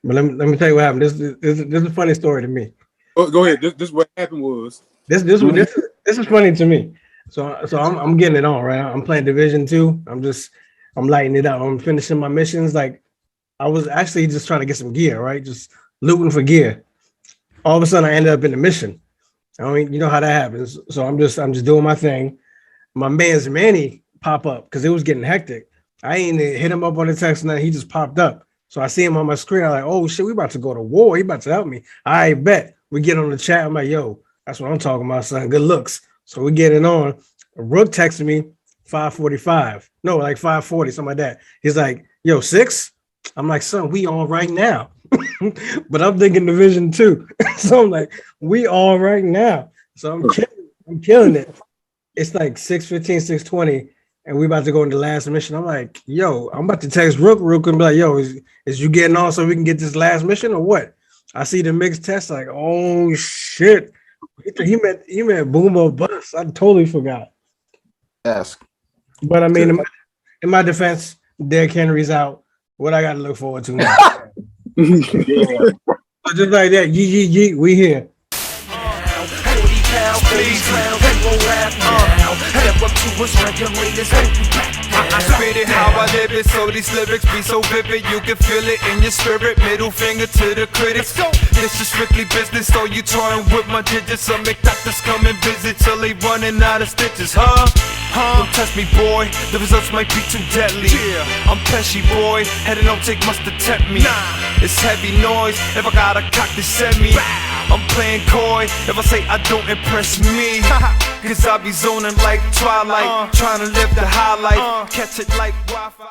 But let me tell you what happened. This is a funny story to me. Oh, go ahead. This what happened was This is funny to me. So I'm getting it on, right? I'm playing Division 2. I'm lighting it up. I'm finishing my missions. Like I was actually just trying to get some gear, right? Just looting for gear. All of a sudden I ended up in the mission. I mean, you know how that happens. So I'm just doing my thing. My man's Manny pop up because it was getting hectic. I ain't hit him up on the text and then he just popped up. So I see him on my screen. I'm like, oh shit, we about to go to war. He about to help me. I bet. We get on the chat. I'm like, yo, that's what I'm talking about, son. Good looks. So we get it on. Rook texted me 5:45. No, like 5:40, something like that. He's like, yo, 6? I'm like, son, we on right now. But I'm thinking Division 2. So I'm like, we all right now. So I'm killing it. It's like 6:15, 6:20, and we about to go into the last mission. I'm like, yo, I'm about to text Rook and be like, yo, is you getting on so we can get this last mission or what? I see the mixed test, like, oh shit. He meant boom or bust. I totally forgot. Yes. But I mean, in my defense, Derrick Henry's out. What I got to look forward to now? Yeah. Just like that, yeet, we here. I spit it how I live it, so these lyrics be so vivid. You can feel it in your spirit. Middle finger to the critics. This is strictly business, so you toying with my digits. Some make doctors come and visit till they running out of stitches, huh? Don't test me, boy. The results might be too deadly. I'm Pesci, boy. Head and don't take much to tempt me. It's heavy noise. If I got a cock to send me, I'm playing coy. If I say I don't impress me, cause I be zoning like Twilight, trying to live the high life, catch it like Wi-Fi.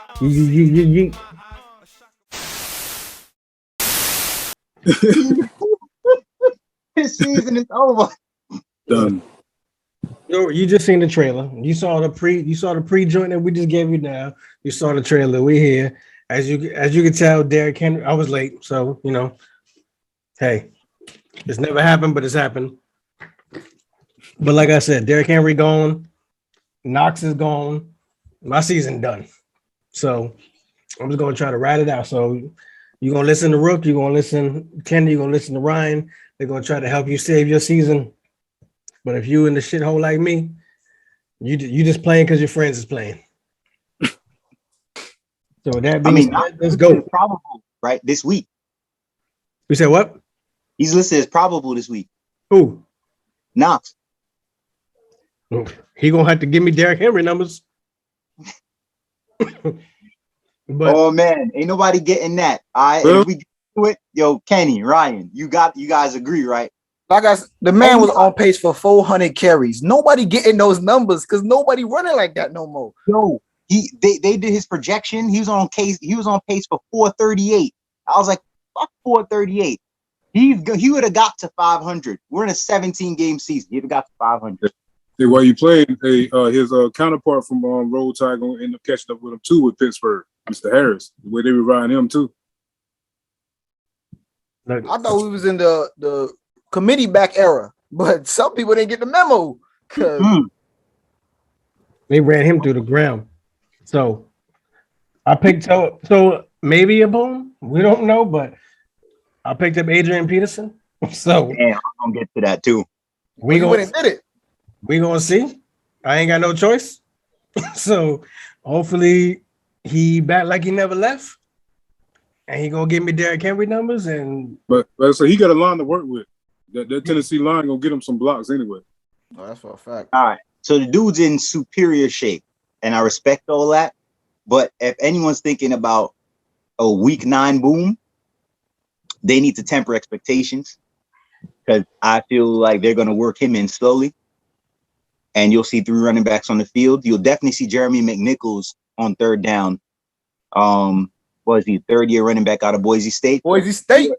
This season is over. done. Yo, you just seen the trailer. You saw the pre joint that we just gave you now. You saw the trailer. We here. As you can tell, Derrick Henry. I was late, so you know. Hey, it's never happened, but it's happened. But like I said, Derrick Henry gone. Knox is gone. My season done. So I'm just gonna try to ride it out. So you're gonna listen to Rook. You're gonna listen to Kenny. You're gonna listen to Ryan. They're gonna try to help you save your season. But if you in the shithole like me, you just playing because your friends is playing. So that being said, let's go. Probable, right? This week. You said what? He's listed as probable this week. Who? Knox. He gonna have to give me Derrick Henry numbers. But oh man, ain't nobody getting that. All right, if we do it, yo, Kenny, Ryan, you guys agree, right? Like the man was on pace for 400 carries. Nobody getting those numbers because nobody running like that no more. No, they did his projection. He was on pace for 438. I was like, fuck 438. He would have got to 500. We're in a 17 game season. He'd have got to 500. Hey, while you playing, his counterpart from Roll Tide gonna end up catching up with him too with Pittsburgh, Mr. Harris. The way they were riding him too. I thought we was in the committee back era, but some people didn't get the memo because they ran him through the ground. So I picked up. So maybe a boom. We don't know, but I picked up Adrian Peterson. So yeah, I'm gonna get to that too. We gonna did it. We gonna see. I ain't got no choice. So hopefully he back like he never left, and he gonna give me Derrick Henry numbers. And but so he got a line to work with. That Tennessee line gonna get him some blocks anyway. Oh, that's for a fact. All right, so the dude's in superior shape, and I respect all that. But if anyone's thinking about a week 9 boom, they need to temper expectations because I feel like they're gonna work him in slowly. And you'll see 3 running backs on the field. You'll definitely see Jeremy McNichols on third down. Was he third-year running back out of Boise State? Boise State.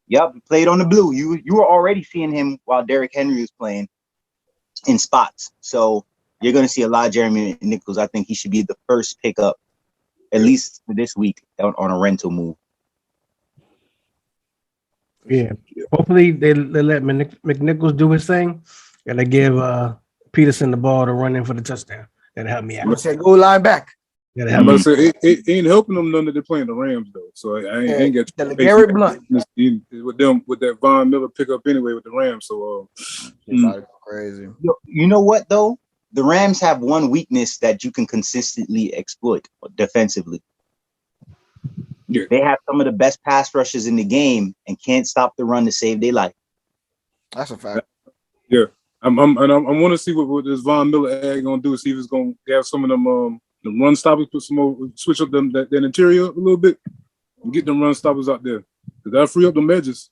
Yep, played on the blue. You were already seeing him while Derrick Henry was playing in spots. So you're going to see a lot of Jeremy McNichols. I think he should be the first pickup, at least for this week, on a rental move. Yeah, hopefully they let McNichols do his thing. And they give Peterson the ball to run in for the touchdown. That'll help me out. Said goal line back. Gotta I'm have about to say it ain't helping them none that they're playing the Rams though. So I ain't got the LeGarrette Blunt with them with that Von Miller pickup anyway with the Rams. So crazy. You know what though? The Rams have one weakness that you can consistently exploit defensively. Yeah. They have some of the best pass rushes in the game and can't stop the run to save their life. That's a fact. yeah, I want to see what this Von Miller ad gonna do. See if it's gonna have some of them the run stoppers, put some more, switch up them that interior a little bit, and get them run stoppers out there. Cause that'll free up them edges.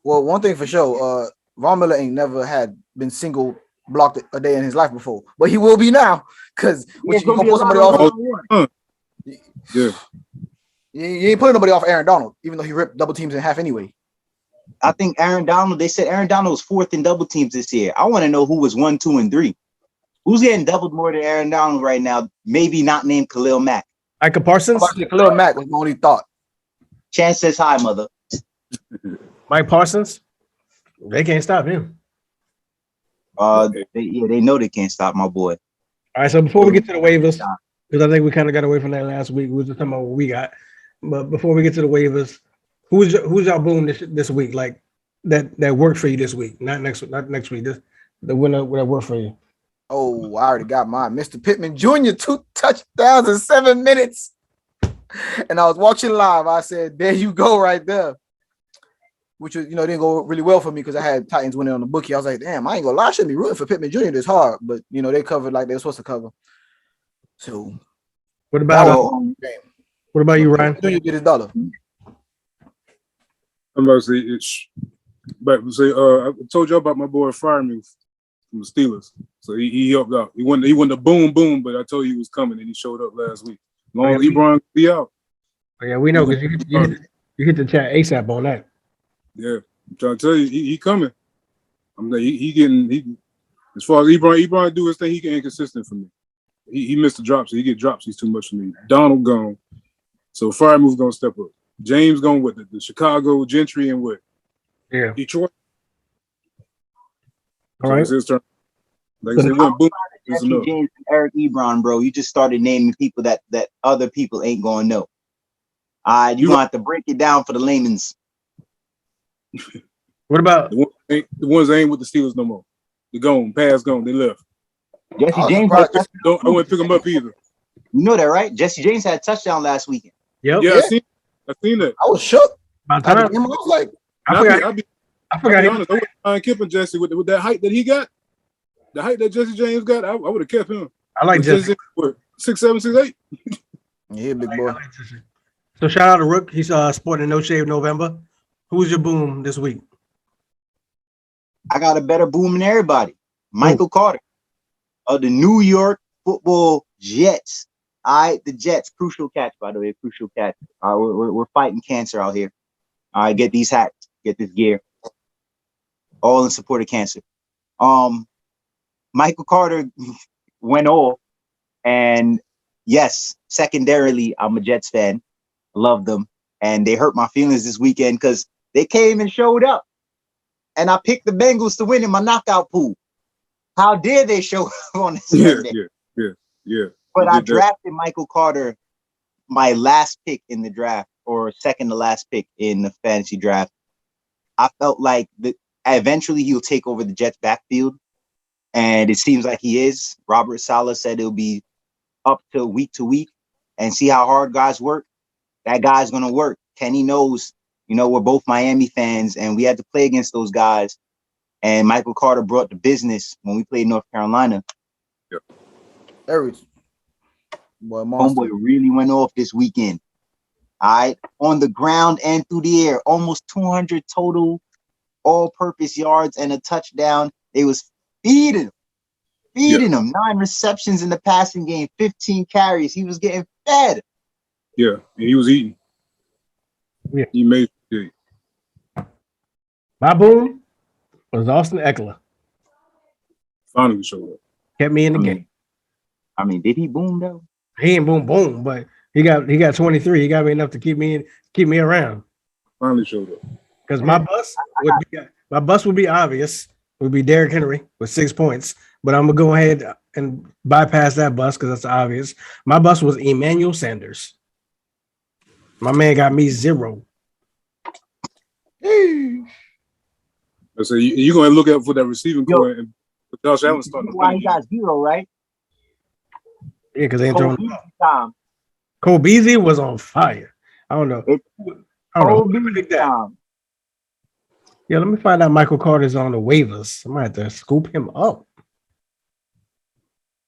Well, one thing for sure, Von Miller ain't never been single blocked a day in his life before, but he will be now. Cause when you gonna pull somebody off, Yeah. You ain't putting nobody off Aaron Donald, even though he ripped double teams in half anyway. I think they said Aaron Donald was 4th in double teams this year. I want to know who was 1, 2, and 3. Who's getting doubled more than Aaron Donald right now? Maybe not named Khalil Mack. Micah Parsons. Khalil Mack was my only thought. Chance says hi, mother. Mike Parsons. They can't stop him. They know they can't stop my boy. All right, so before we get to the waivers, because I think we kind of got away from that last week. We were just talking about what we got. But before we get to the waivers, who's y'all boom this week? Like that worked for you this week, not next week. The winner that worked for you. Oh, I already got mine. Mr. Pittman Jr. 2 touchdowns in 7 minutes. And I was watching live. I said, there you go right there. Which was, didn't go really well for me because I had Titans winning on the bookie. I was like, damn, I ain't gonna lie, I shouldn't be rooting for Pittman Jr. this hard. But they covered like they were supposed to cover. So what about you, Ryan? Jr. did his dollar. I'm about to say it's, but say I told you about my boy Fireman from the Steelers. So he helped out. He wasn't a boom, but I told you he was coming and he showed up last week. As long as Ebron be out. Oh, yeah, we know because you hit the chat ASAP on that. Yeah, I'm trying to tell you, he coming. I'm like, he as far as Ebron do his thing, he get inconsistent for me. He missed the drops, so he get drops. He's too much for me. Donald gone, so Firemove's gonna step up. James going with the Chicago Gentry and what? Yeah, Detroit. All right. It's his turn. Like I said, went boom. Jesse James and Eric Ebron, bro. You just started naming people that other people ain't gonna know. You're gonna have to break it down for the layman's. What about the ones that ain't with the Steelers no more? They're gone, past gone, they left. Jesse James. I wouldn't pick them up either. You know that, right? Jesse James had a touchdown last weekend. Yep. Yeah, I seen that. I was shook. I was like, I forgot. I forgot. Honest, I wouldn't mind keeping Jesse with that height that he got. The height that Jesse James got, I would have kept him. I like Jesse. 6'7", 6'8". Yeah, big boy. So shout out to Rook. He's sporting No Shave November. Who's your boom this week? I got a better boom than everybody. Michael Carter of the New York Football Jets. The Jets. Crucial catch, by the way. Crucial catch. We're fighting cancer out here. Get these hats. Get this gear. All in support of cancer. Michael Carter went off, and yes, secondarily, I'm a Jets fan. Love them, and they hurt my feelings this weekend because they came and showed up, and I picked the Bengals to win in my knockout pool. How dare they show up on this Sunday? Yeah. But I drafted Michael Carter, my last pick in the draft, or second to last pick in the fantasy draft. I felt like eventually he'll take over the Jets backfield. And it seems like he is. Robert Saleh said it'll be up to week, and see how hard guys work. That guy's going to work. Kenny knows, we're both Miami fans, and we had to play against those guys. And Michael Carter brought the business when we played North Carolina. Yep. Homeboy really went off this weekend. All right. On the ground and through the air. Almost 200 total all-purpose yards and a touchdown. They was feeding him. 9 receptions in the passing game, 15 carries. He was getting fed. Yeah, and he was eating. Yeah. He made it. My boom was Austin Eckler. Finally showed up. Kept me in the game. I mean, did he boom though? He ain't boom, but he got 23. He got me enough to keep me around. Finally showed up. Because my bus would be obvious. Would be Derrick Henry with 6 points. But I'm gonna go ahead and bypass that bus because that's obvious. My bus was Emmanuel Sanders. My man got me 0. So you're going to look out for that receiving core, and Josh Allen starting. Why he got 0, right? Yeah, because they ain't throwing. Time. Cole Beasley was on fire. I don't know. Who picked that? Time. Yeah, let me find out Michael Carter's on the waivers. I might have to scoop him up.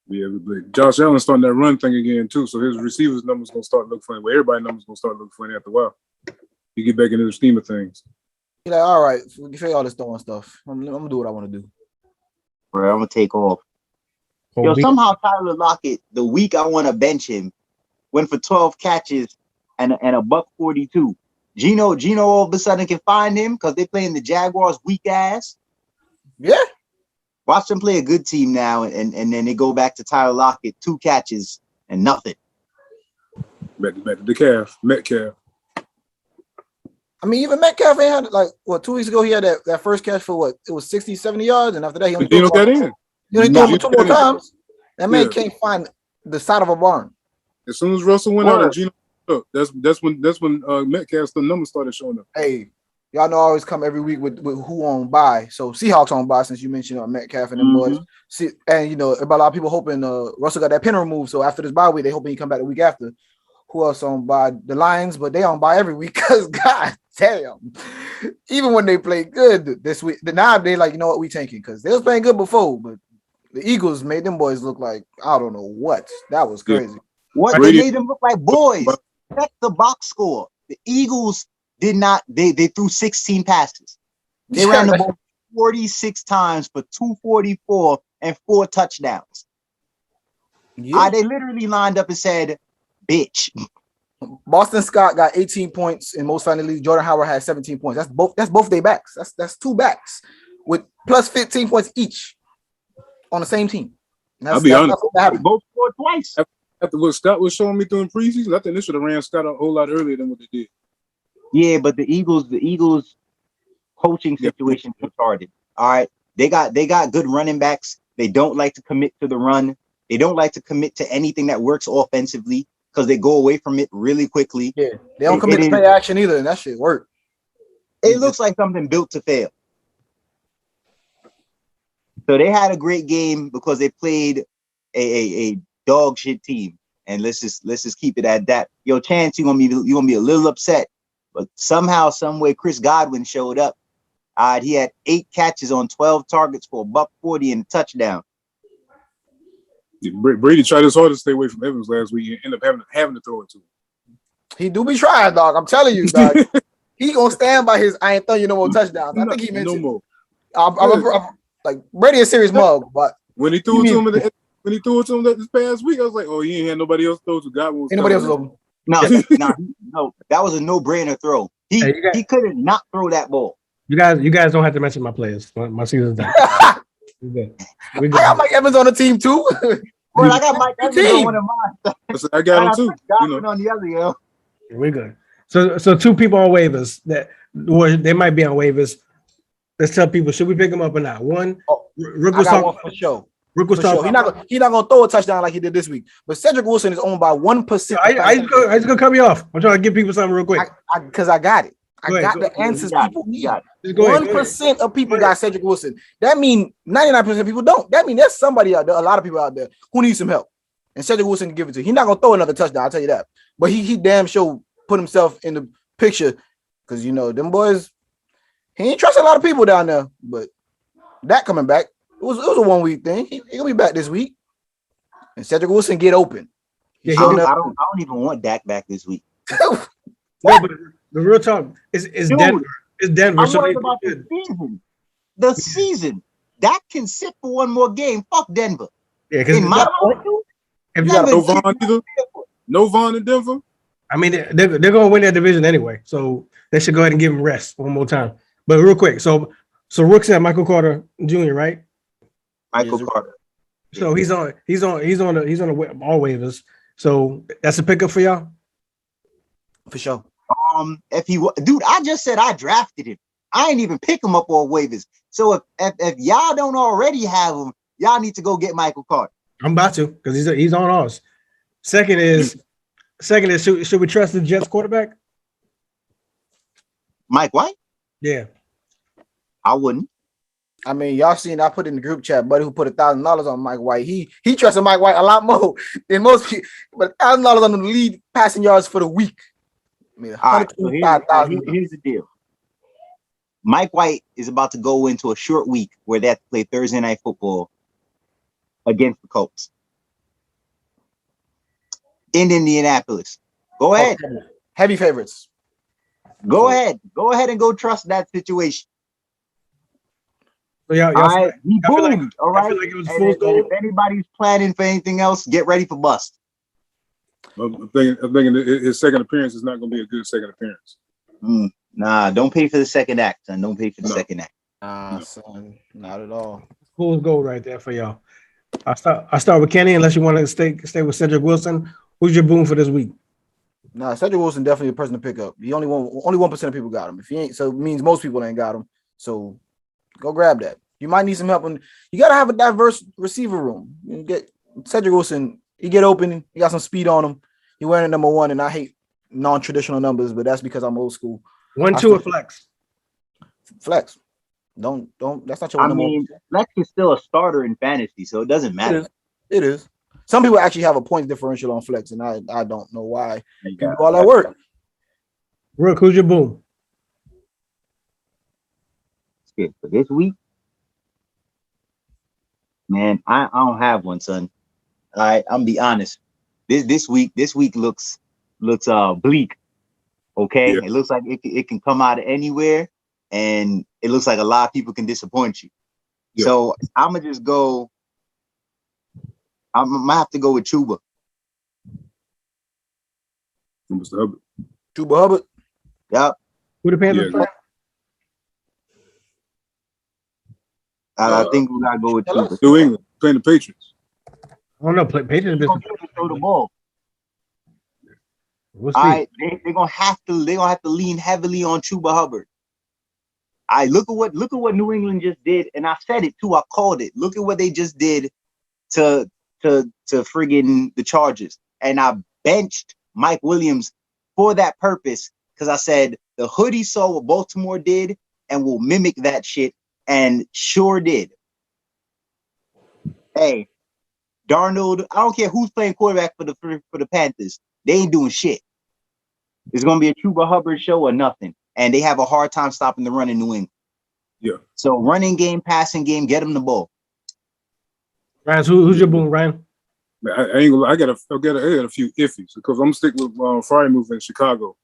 Yeah, but Josh Allen starting that run thing again too, so his receivers numbers gonna start looking funny. Well, everybody's numbers gonna start looking funny after a while. You get back into the scheme of things. You're like, all right, forget all this throwing stuff. I'm gonna do what I want to do. Bro, I'm gonna take off. Yo, somehow Tyler Lockett, the week I want to bench him, went for 12 catches and a $142. Gino all of a sudden can find him because they playing the Jaguars weak ass. Yeah. Watch them play a good team now, and then they go back to Tyler Lockett, 2 catches and nothing. Back to the calf, Metcalf. I mean, even Metcalf ain't had, like, 2 weeks ago, he had that first catch for what? It was 60, 70 yards, and after that, he only threw got in. He only threw 2 more times. That man can't find the side of a barn. As soon as Russell went out and Gino up, that's when Metcalf's the numbers started showing up. Hey, y'all know I always come every week with who on bye. So Seahawks on bye since you mentioned Metcalf and them boys. See, and a lot of people hoping Russell got that pin removed. So after this bye week, they hoping he come back the week after. Who else on bye? The Lions, but they on bye every week because God damn. Even when they play good this week, now they like, you know what, we tanking because they was playing good before, but the Eagles made them boys look like I don't know what. That was crazy. Yeah. What they made them look like boys. Check the box score. The Eagles did not. They threw 16 passes. They ran the ball 46 times for 244 and 4 touchdowns. Yeah. They literally lined up and said, "Bitch." Boston Scott got 18 points in most finally. Jordan Howard had 17 points. That's both their backs. That's 2 backs with plus 15 points each on the same team. I'll be honest. Both scored twice. After what Scott was showing me during preseason, I think they should have ran Scott a whole lot earlier than what they did. Yeah, but the Eagles coaching situation is retarded. All right. They got good running backs. They don't like to commit to the run. They don't like to commit to anything that works offensively because they go away from it really quickly. Yeah, they don't commit to play action either, and that shit work. It looks like something built to fail. So they had a great game because they played a dog shit team, and let's just keep it at that. Yo, Chance, you're gonna be a little upset, but somehow, some way, Chris Godwin showed up. He had 8 catches on 12 targets for $140 and a touchdown. Yeah, Brady tried his hardest to stay away from Evans last week and ended up having to throw it to him. He do be trying, dog. I'm telling you, dog. He gonna stand by his "I ain't throwing you no more touchdowns." I think he mentioned no more. I'm like Brady a serious mug, but when he threw it to him this past week, I was like, "Oh, he ain't had nobody else throw to Godwin." Anybody else open? No, that was a no-brainer throw. He couldn't not throw that ball. You guys don't have to mention my players. My season's done. We I got Mike Evans on the team too. Well, I got Mike Evans on one of mine. I got him too. On the other, yo. We're good. So 2 people on waivers they might be on waivers. Let's tell people, should we pick them up or not? One, Rook was talking for sure. Rook was talking. He's not gonna throw a touchdown like he did this week. But Cedric Wilson is owned by 1%. I just gonna cut me off. I'm trying to give people something real quick. Because I got it. I got the answers people need. 1% of people got Cedric Wilson. That means 99% of people don't. That means there's somebody out there, a lot of people out there who need some help. And Cedric Wilson can give it to you. He's not gonna throw another touchdown, I'll tell you that. But he damn sure put himself in the picture because them boys, he ain't trust a lot of people down there. But that coming back, it was a 1 week thing. He gonna be back this week. And Cedric Wilson get open. I don't even want Dak back this week. No, but the real talk is Denver. It's Denver. I'm worried about the season. The season. Dak can sit for 1 more game. Fuck Denver. Yeah, because if you got no Vaughn either, no Vaughn in Denver. I mean, they're gonna win that division anyway, so they should go ahead and give him rest 1 more time. But real quick, so Rook said Michael Carter Jr., right? Michael Carter. So he's on all waivers. So that's a pickup for y'all. For sure. Dude, I just said I drafted him. I ain't even pick him up on waivers. So if y'all don't already have him, y'all need to go get Michael Carter. I'm about to because he's on ours. Second is should we trust the Jets quarterback? Mike White? Yeah. I wouldn't. I mean, y'all seen I put in the group chat, buddy, who put $1,000 on Mike White. He trusted Mike White a lot more than most people, but $1,000 on the lead passing yards for the week. I mean, All right, so here's the deal. Mike White is about to go into a short week where they have to play Thursday night football against the Colts in Indianapolis. Go ahead. Heavy favorites. Go ahead and go trust that situation. So y'all he boomed. All right. Like it was full and if anybody's planning for anything else, get ready for bust. I'm thinking his second appearance is not going to be a good second appearance. Nah, don't pay for the second act, son. Don't pay for the second act. Son, not at all. Fool's gold right there for y'all. I start with Kenny, unless you want to stay with Cedric Wilson. Who's your boom for this week? Nah, Cedric Wilson definitely a person to pick up. He only 1% of people got him. If he ain't, so it means most people ain't got him. So go grab that. You might need some help, and you gotta have a diverse receiver room. You get Cedric Wilson. He get open. He got some speed on him. He wearing number 1, and I hate non-traditional numbers, but that's because I'm old school. 1, 2, or flex. Flex. Don't. That's not your. I mean, flex is still a starter in fantasy, so it doesn't matter. It is. Some people actually have a point differential on flex, and I don't know why. You do all that work. Rook, who's your boom? For this week, man, I don't have one, son. All right, I'm be honest. This week looks bleak. Okay, yeah. It looks like it can come out of anywhere, and it looks like a lot of people can disappoint you. Yeah. So I'm gonna just go. I'm gonna have to go with Chuba. Mr. Hubbard. Chuba Hubbard. Yep. Who the Panthers play? I think we gotta go with Chuba. New England playing the Patriots. I don't know. Patriots throw the ball. All right, they're gonna have to lean heavily on Chuba Hubbard. I look at what New England just did, and I said it too. I called it. Look at what they just did to friggin' the Chargers, and I benched Mike Williams for that purpose because I said the hoodie saw what Baltimore did and will mimic that shit, and sure did. Hey, Darnold, I don't care who's playing quarterback for the Panthers. They ain't doing shit. It's going to be a Chuba Hubbard show or nothing. And they have a hard time stopping the run in New England. Yeah. So running game, passing game, get them the ball. Ryan, who's your boom, Ryan? I got a few iffies because I'm sticking with Friday move in Chicago.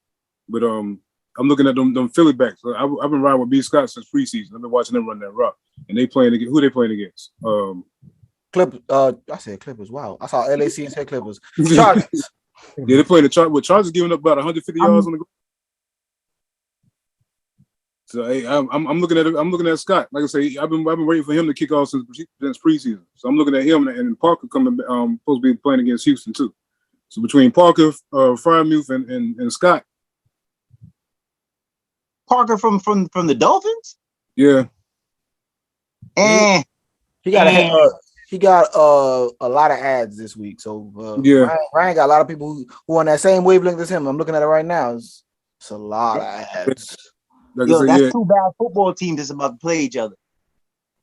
But I'm looking at them Philly backs. I've been riding with B. Scott since preseason. I've been watching them run that rock. And they playing against who they playing against? I said Clippers. Wow. I saw LAC and said Clippers. Chargers. Yeah, they playing the Chargers giving up about 150 yards on the goal. So hey, I'm looking at Scott. Like I say, I've been waiting for him to kick off since preseason. So I'm looking at him and Parker coming supposed to be playing against Houston too. So between Parker, Frymuth, and Scott. Parker from the Dolphins? Yeah. He got a lot of ads this week. So yeah, Ryan got a lot of people who on that same wavelength as him. I'm looking at it right now. It's a lot of ads. That's two bad football teams that's about to play each other.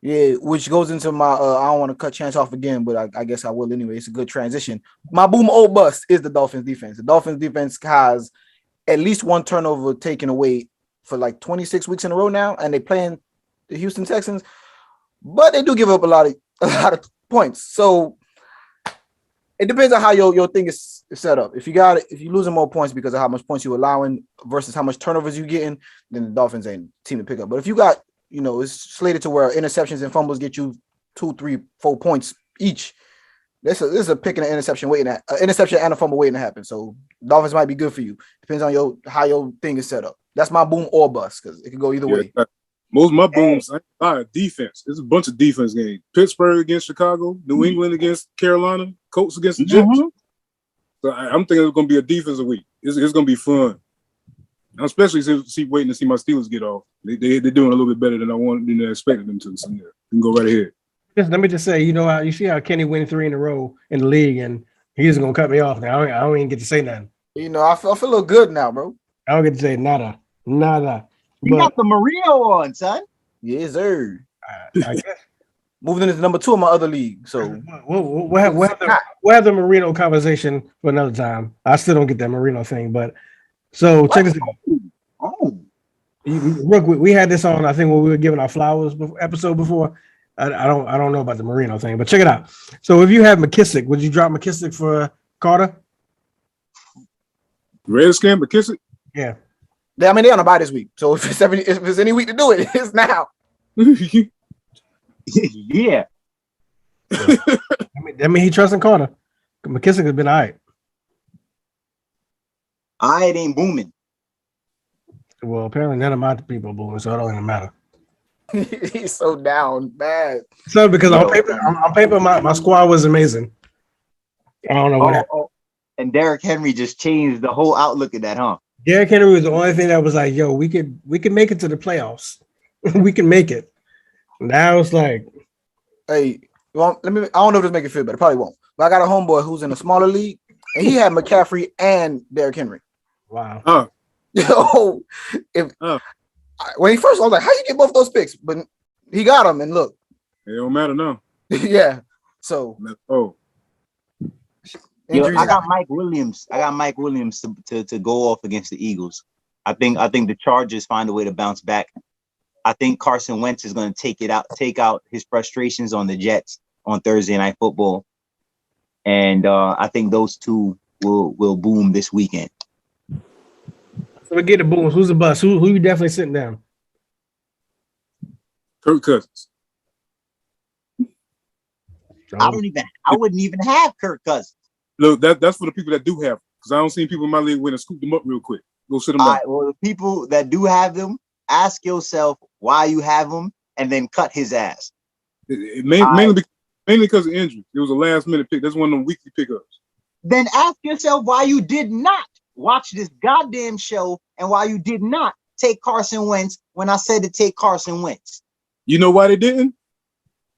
Yeah, which goes into my I don't want to cut Chance off again, but I guess I will anyway. It's a good transition. My boom or bust is the Dolphins defense. The Dolphins defense has at least one turnover taken away for like 26 weeks in a row now, and they playing the Houston Texans, but they do give up a lot of points. So it depends on how your thing is set up. If you're losing more points because of how much points you're allowing versus how much turnovers you're getting, then the Dolphins ain't team to pick up. But if you got, it's slated to where interceptions and fumbles get you 2, 3, 4 points each, this is a pick and an interception interception and a fumble waiting to happen. So Dolphins might be good for you. Depends on how your thing is set up. That's my boom or bust because it can go either way. Most of my booms are defense. There's a bunch of defense games. Pittsburgh against Chicago, New England against Carolina, Colts against the Jets. Mm-hmm. So I'm thinking it's going to be a defensive week. It's going to be fun. I'm especially waiting to see my Steelers get off. They're doing a little bit better than I expected them to. So yeah, you can go right ahead. Let me just say, you know how you see how Kenny win 3 in a row in the league, and he's gonna cut me off now. I don't even get to say nothing. You know, I feel a little good now, bro. I don't get to say nada. You got the Merino on, son. Yes, sir. I guess Moving into number 2 in my other league. So we'll have the Marino conversation for another time. I still don't get that Marino thing, but so check this out. Oh, Rook, we had this on. I think when we were giving our flowers episode before. I don't know about the Marino thing, but check it out. So if you have McKissick, would you drop McKissick for Carter? Redskin, McKissick. Yeah. I mean, they're on a bye this week. So if it's any week to do it, it's now. yeah. I mean, he trusting Carter. McKissick has been all right. It ain't booming. Well, apparently none of my people are booming, so it don't even matter. He's so down bad. So because on paper, my squad was amazing. I don't know what happened. And Derrick Henry just changed the whole outlook of that, huh? Derrick Henry was the only thing that was like, yo, we could make it to the playoffs. We can make it. Now it's like, hey, I don't know if this make it feel better. Probably won't. But I got a homeboy who's in a smaller league, and he had McCaffrey and Derrick Henry. wow. Yo, when he first, I was like, how you get both those picks? But he got them, and look. It don't matter now. Yeah. So. Oh. Yo, I got Mike Williams. To go off against the Eagles. I think the Chargers find a way to bounce back. I think Carson Wentz is going to take out his frustrations on the Jets on Thursday Night Football, and I think those two will boom this weekend. So we get the booms. Who's the bust? Who you definitely sitting down? Kirk Cousins. I wouldn't even have Kirk Cousins. Look, that's for the people that do have them, because I don't see people in my league win and scoop them up real quick. Go sit them down. Well, the people that do have them, ask yourself why you have them, and then cut his ass. Mainly because of injury. It was a last minute pick. That's one of them weekly pickups. Then ask yourself why you did not watch this goddamn show and why you did not take Carson Wentz when I said to take Carson Wentz. You know why they didn't?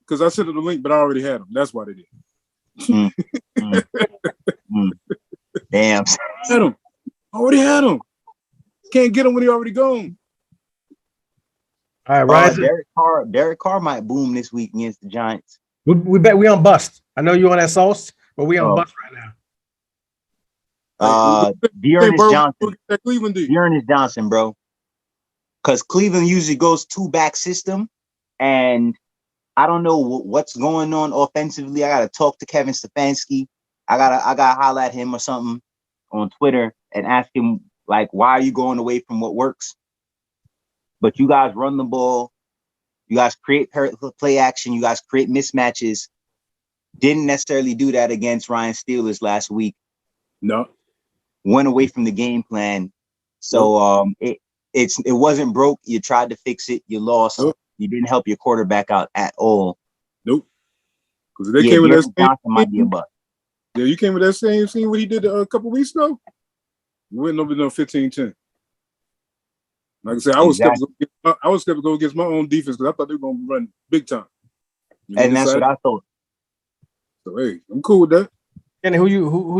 Because I sent them the link, but I already had them. That's why they didn't. Damn. Had him. Already had him. Can't get him when he already gone. All right, Derek Carr might boom this week against the Giants. We bet we on bust. I know you on that sauce, but we on bust right now. Dearness Johnson, bro. Because Cleveland usually goes 2-back system, and I don't know what's going on offensively. I gotta talk to Kevin Stefanski. I gotta holler at him or something on Twitter and ask him, like, why are you going away from what works? But you guys run the ball. You guys create play action. You guys create mismatches. Didn't necessarily do that against Ryan Steelers last week. No. Went away from the game plan. So it wasn't broke. You tried to fix it. You lost. Nope. You didn't help your quarterback out at all. Nope. Because they came with that Johnson might be a bust. Yeah, you came with that same scene what he did a couple weeks ago. We went over 15-10. Like I said, I was skeptical against my own defense because I thought they were going to run big time. And that's what I thought. So hey, I'm cool with that. And who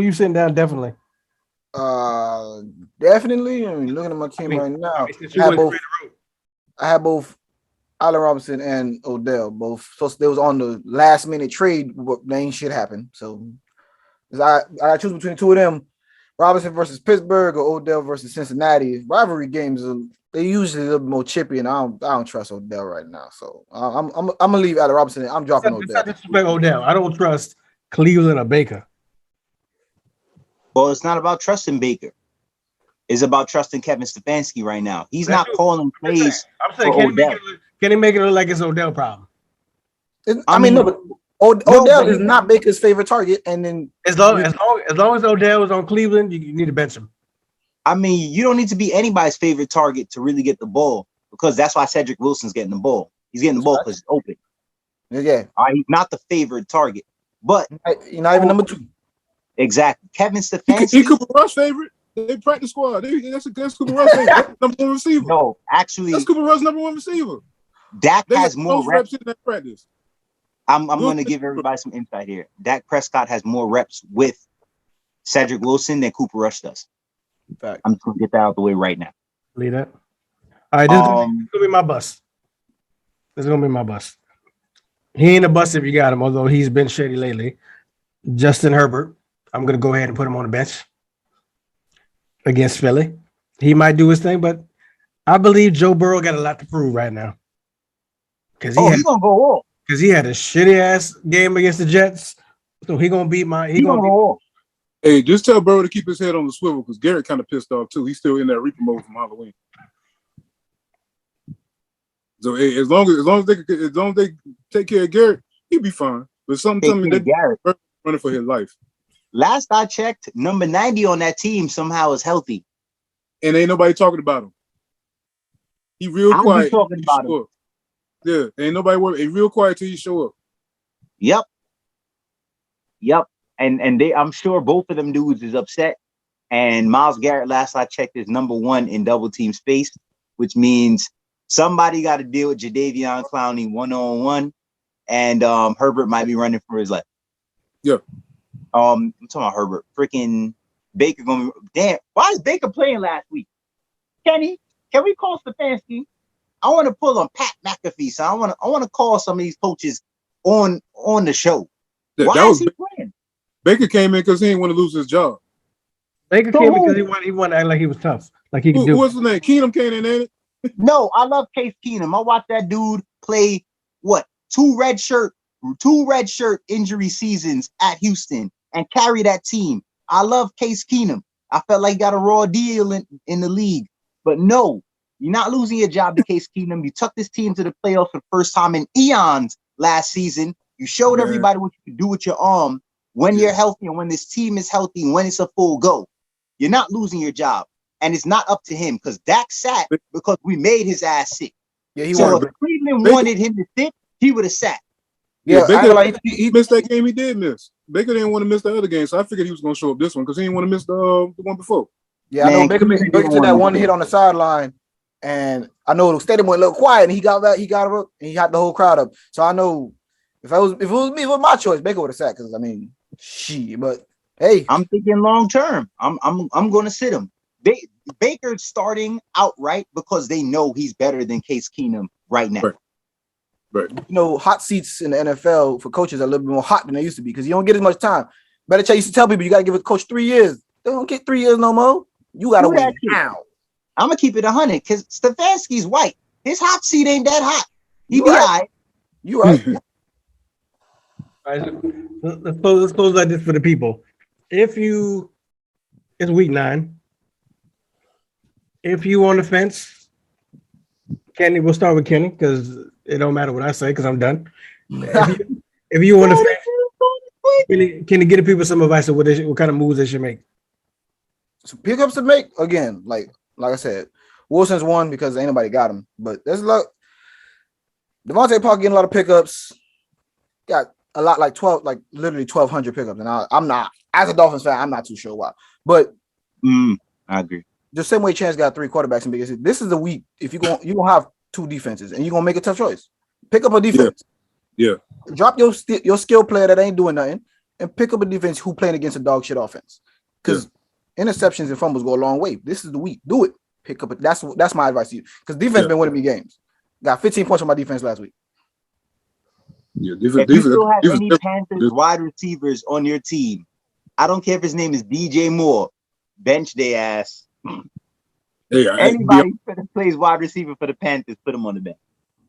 you sitting down? Definitely. Definitely. I mean, looking at my team right now, I had both Allen Robinson and Odell. Both. So they was on the last minute trade, but ain't shit happened. So I choose between two of them: Robinson versus Pittsburgh or Odell versus Cincinnati. Rivalry games they usually a little more chippy, and I don't trust Odell right now. So I'm gonna leave Allen Robinson. I'm dropping Odell. Not disrespect Odell. I don't trust Cleveland or Baker. Well, it's not about trusting Baker. It's about trusting Kevin Stefanski right now. He's not calling plays. I'm saying, can he make it look like it's Odell problem? I mean, no, but Odell is not Baker's favorite target. And then as long as Odell is on Cleveland, you need to bench him. I mean, you don't need to be anybody's favorite target to really get the ball, because that's why Cedric Wilson's getting the ball. He's getting the ball because it's open. Yeah. All right, he's not the favorite target, but you're not even number 2. Exactly. Kevin Stefanski. He Cooper Rush favorite. They practice squad. That's Cooper Rush favorite. Number 1 receiver. No, actually, that's Cooper Rush number 1 receiver. Dak has more reps in that practice. I'm going to give everybody some insight here. Dak Prescott has more reps with Cedric Wilson than Cooper Rush does. Fact. I'm just going to get that out of the way right now. Leave that. All right, this is gonna be my bust. This is gonna be my bust. He ain't a bust if you got him, although he's been shady lately. Justin Herbert. I'm gonna go ahead and put him on the bench against Philly. He might do his thing, but I believe Joe Burrow got a lot to prove right now. Because he's gonna go off. Because he had a shitty ass game against the Jets, so he gonna beat my. He gonna go off. Hey, just tell Burrow to keep his head on the swivel because Garrett kind of pissed off too. He's still in that Reaper mode from Halloween. So hey, as long as they take care of Garrett, he'll be fine. But something telling me that Garrett running for his life. Last I checked, number 90 on that team somehow is healthy, and ain't nobody talking about him. He real quiet. Talking about him. Yeah, ain't nobody worried. He real quiet till he show up. Yep. And I'm sure both of them dudes is upset. And Myles Garrett, last I checked, is number 1 in double team space, which means somebody got to deal with Jadeveon Clowney 1-on-1, and Herbert might be running for his life. Yeah. I'm talking about Herbert. Freaking Baker gonna be damn. Why is Baker playing last week? Kenny, can we call Stefanski? I want to pull on Pat McAfee. So I want to call some of these coaches on the show. Why is he playing? Baker came in because he didn't want to lose his job. Baker came in because he wanted to act like he was tough, like he could do. What's his name? Keenum came in, ain't it? No, I love Case Keenum. I watched that dude play two red shirt injury seasons at Houston and carry that team. I love Case Keenum. I felt like he got a raw deal in the league. But no, you're not losing your job to Case Keenum. You took this team to the playoffs for the first time in eons last season. You showed everybody what you can do with your arm when you're healthy and when this team is healthy and when it's a full go. You're not losing your job. And it's not up to him because Dak sat because we made his ass sick. Yeah, he so if Cleveland wanted him to sit, he would have sat. Yeah, Baker, he missed that game. He did miss. Baker didn't want to miss the other game, so I figured he was going to show up this one because he didn't want to miss the one before. Yeah, man, I know Baker took that one hit on the sideline, and I know the stadium went a little quiet, and he got up, and he had the whole crowd up. So I know if it was me, it was my choice. Baker would have sat because I mean, but hey, I'm thinking long term. I'm going to sit him. Baker's starting outright because they know he's better than Case Keenum right now. Right. You know, hot seats in the NFL for coaches are a little bit more hot than they used to be because you don't get as much time. Belichick used to tell people you got to give a coach 3 years. They don't get 3 years no more. You got to wait now. I'm going to keep it 100 because Stefanski's white. His hot seat ain't that hot. He be all right. You right. All right, let's close like this for the people. It's week 9. If you on the fence, Kenny, we'll start with Kenny because it don't matter what I say because I'm done. If you on the fence, can you give the people some advice of what kind of moves they should make? So pickups to make again, like I said, Wilson's one because ain't nobody got him. But there's a lot. Devontae Parker getting a lot of pickups. Got a lot, like 12, like literally 1,200 pickups, and I'm not, as a Dolphins fan, I'm not too sure why. But I agree. The same way Chance got 3 quarterbacks in Big City. This is the week if you're gonna have 2 defenses and you're gonna make a tough choice. Pick up a defense. Yeah. Drop your skill player that ain't doing nothing and pick up a defense who playing against a dog shit offense. Because interceptions and fumbles go a long way. This is the week. Do it. Pick up. That's my advice to you. Because defense been winning me games. Got 15 points on my defense last week. Yeah, if you still have any Panthers wide receivers on your team, I don't care if his name is DJ Moore, bench their ass. Hey, anybody that plays wide receiver for the Panthers, put him on the bench.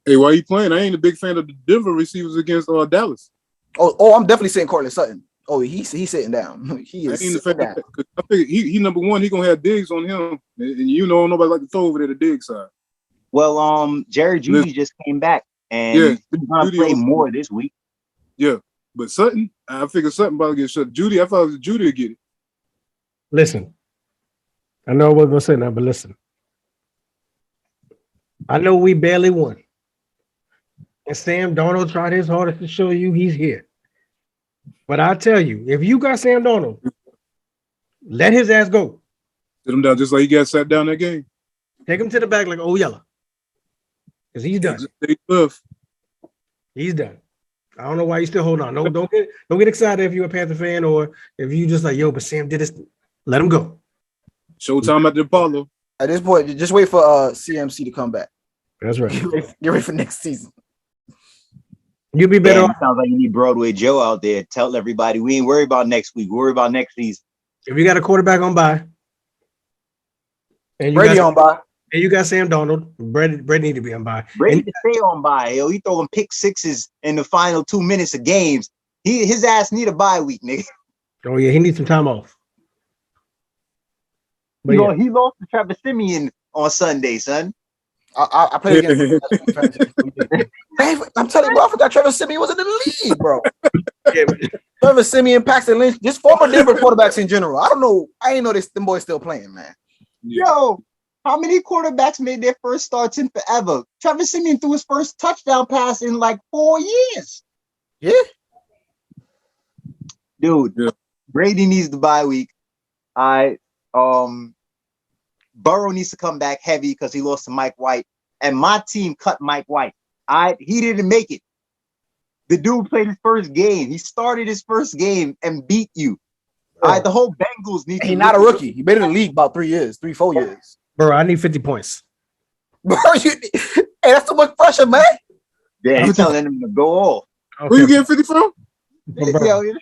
Hey, why are you playing? I ain't a big fan of the Denver receivers against Dallas. Oh, I'm definitely saying Courtney Sutton. Oh, he's sitting down. He is sitting down. I think he number one. He gonna have Diggs on him, and nobody like to throw over there the Diggs side. Well, Jerry Jeudy just came back, and he's gonna play more this week. Yeah, but Sutton, I figure Sutton about to get shut. Jeudy, I thought it was Jeudy to get it. Listen, I know I wasn't gonna say that, but listen, I know we barely won, and Sam Darnold tried his hardest to show you he's here. But I tell you, if you got Sam Darnold, let his ass go. Sit him down just like he got sat down that game. Take him to the back like Yella. Because he's done. He's He's done. I don't know why you still hold on. Don't get excited if you're a Panther fan or if you just like, yo, but Sam did this. Let him go. Showtime at the Apollo. At this point, just wait for CMC to come back. That's right. Get ready for next season. You'll be better off. Sounds like you need Broadway Joe out there. Tell everybody we ain't worried about next week. Worry about next season. If you got a quarterback on bye, and you Brady got, on bye. and you got Sam Darnold, Brady need to be on bye. Brady And, to stay on bye. Yo, he throwing pick sixes in the final 2 minutes of games. His ass need a bye week, nigga. oh yeah, he needs some time off. But yeah, He lost to Travis Simeon on Sunday, son. I played against I'm telling you, bro, I forgot Trevor Simeon was in the league, bro. yeah, but- Trevor Simeon, Paxton Lynch, just former Denver quarterbacks in general. I don't know. I ain't know them boys still playing, man. Yeah. Yo, how many quarterbacks made their first starts in forever? Travis Simeon threw his first touchdown pass in like 4 years. Yeah. Dude, Yeah. Brady needs the bye week. Burrow needs to come back heavy because he lost to Mike White. And my team cut Mike White. He didn't make it. The dude played his first game. He started his first game and beat you. The whole Bengals need to. He's not a rookie. He been in the league about 3 years, 4 years. bro, I need 50 points. Bro, hey, that's too much pressure, man. Yeah, he's telling him to go off. Who you getting 50 from? From Burrow. Yo,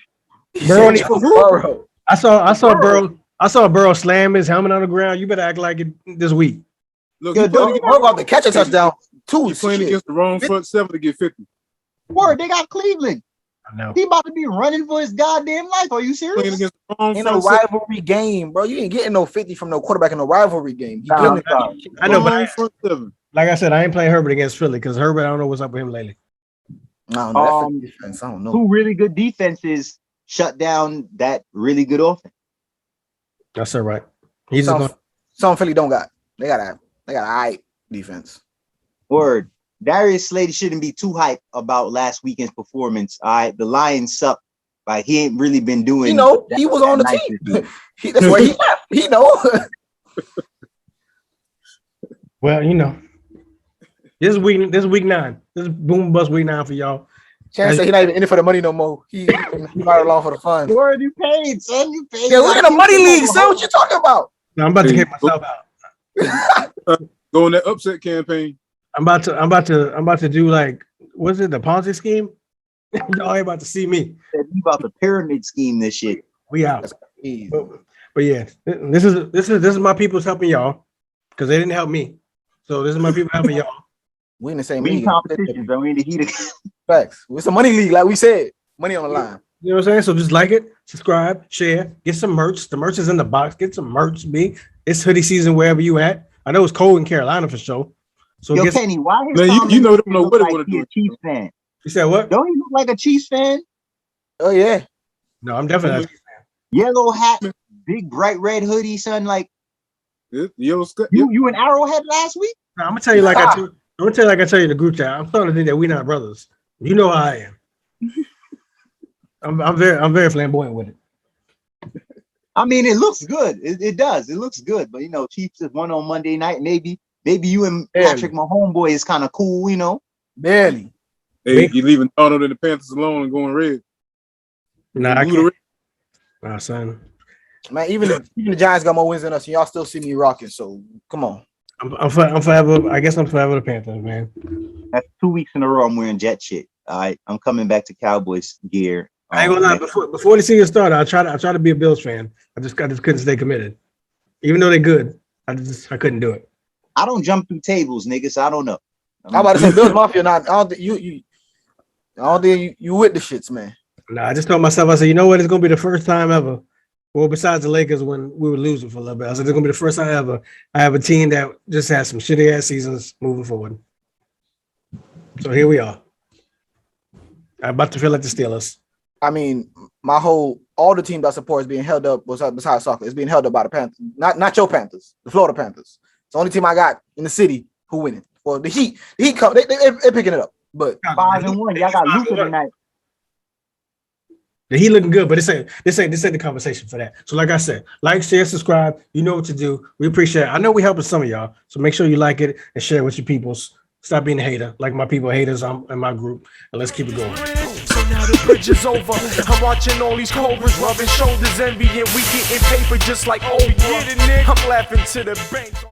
Burrow need- Burrow. I saw Burrow slam his helmet on the ground. You better act like it this week. Look, Yo, you playing, Burrow about to catch a touchdown. you playing against the wrong front seven to get 50. Word, they got Cleveland. I know. He about to be running for his goddamn life. Are you Playing serious? against the wrong In a front seven. rivalry game, bro. You ain't getting no 50 from no quarterback in a rivalry game. Nah, I'm sorry. I know, but Wrong front seven. like I said, I ain't playing Herbert against Philly because Herbert, I don't know what's up with him lately. I don't know. That's defense. I don't know. Two really good defenses shut down that really good offense. That's all right. He's just going. Some Philly don't got. They got an eye defense. Word. Darius Slade shouldn't be too hyped about last weekend's performance. All right, the Lions suck. Like he ain't really been doing. You know, he was on the nice team. this week. That's where he left. He know. Well, you know, this is week 9. This is boom bust week 9 for y'all. Chance said he not even in it for the money no more. He brought along for the fun. Word, you paid, son. You paid. Yeah, we're in a money league, son. What you talking about? Now, I'm about to get myself out. Go on that upset campaign. I'm about to do like, what's it, the Ponzi scheme? Y'all ain't about to see me. You about the pyramid scheme. This shit. We out. Easy. But yeah, this is my people's helping y'all because they didn't help me. So this is my people helping y'all. We in the same We in league. competition, bro. We in the heat of. Facts. It's a money league, like we said. Money on the line. You know what I'm saying? So just like it, subscribe, share, get some merch. The merch is in the box. Get some merch, B. It's hoodie season wherever you at. I know it's cold in Carolina for sure. So Yo, get, Kenny, why his Man, you comments know they don't know look what they like wanna he a do. Chiefs fan? you said what? Don't he look like a Chiefs fan? Oh yeah. No, I'm definitely Yellow hat, big bright red hoodie, son. Like Yeah, yellow stuff. you in Arrowhead last week? I'm gonna tell you like I tell you in the group chat. I'm starting to think that we not brothers. You know how I am. I'm very flamboyant with it. I mean, it looks good. It does. It looks good. But you know, Chiefs is won on Monday night. Maybe you and Patrick, my homeboy, is kind of cool. You know. Barely. Hey, you leaving Donald and the Panthers alone and going red. Nah, I Blue to can't. red. Nah, son. Man, even the Giants got more wins than us, and y'all still see me rocking. So come on. I'm forever. I guess I'm forever the Panthers, man. That's 2 weeks in a row I'm wearing Jet shit. All right, I'm coming back to Cowboys gear. I ain't gonna lie. Before the season started, I try to be a Bills fan. I just couldn't stay committed, even though they're good. I couldn't do it. I don't jump through tables, niggas. I don't know. How about to say Bills Mafia? Not I don't think you with the shits, man. Nah, I just told myself, I said, you know what? It's gonna be the first time ever. Well, besides the Lakers when we were losing for a little bit, I said it's gonna be the first time ever I have a team that just has some shitty ass seasons moving forward. So here we are. I'm about to feel like the Steelers. I mean, all the teams I support is being held up besides soccer. It's being held up by the Panthers. Not your Panthers, the Florida Panthers. It's the only team I got in the city who winning. Well, the Heat come, they're picking it up. But 5-1. Y'all got Luka tonight. He looking good, but this ain't the conversation for that. So like I said, like, share, subscribe. You know what to do. We appreciate it. I know we helping some of y'all, so make sure you like it and share it with your peoples. Stop being a hater, like my people haters in my group, and let's keep it going. now the bridge is over. I'm watching all these cobras rubbing shoulders, envying we getting paper just like Oprah. I'm laughing to the bank.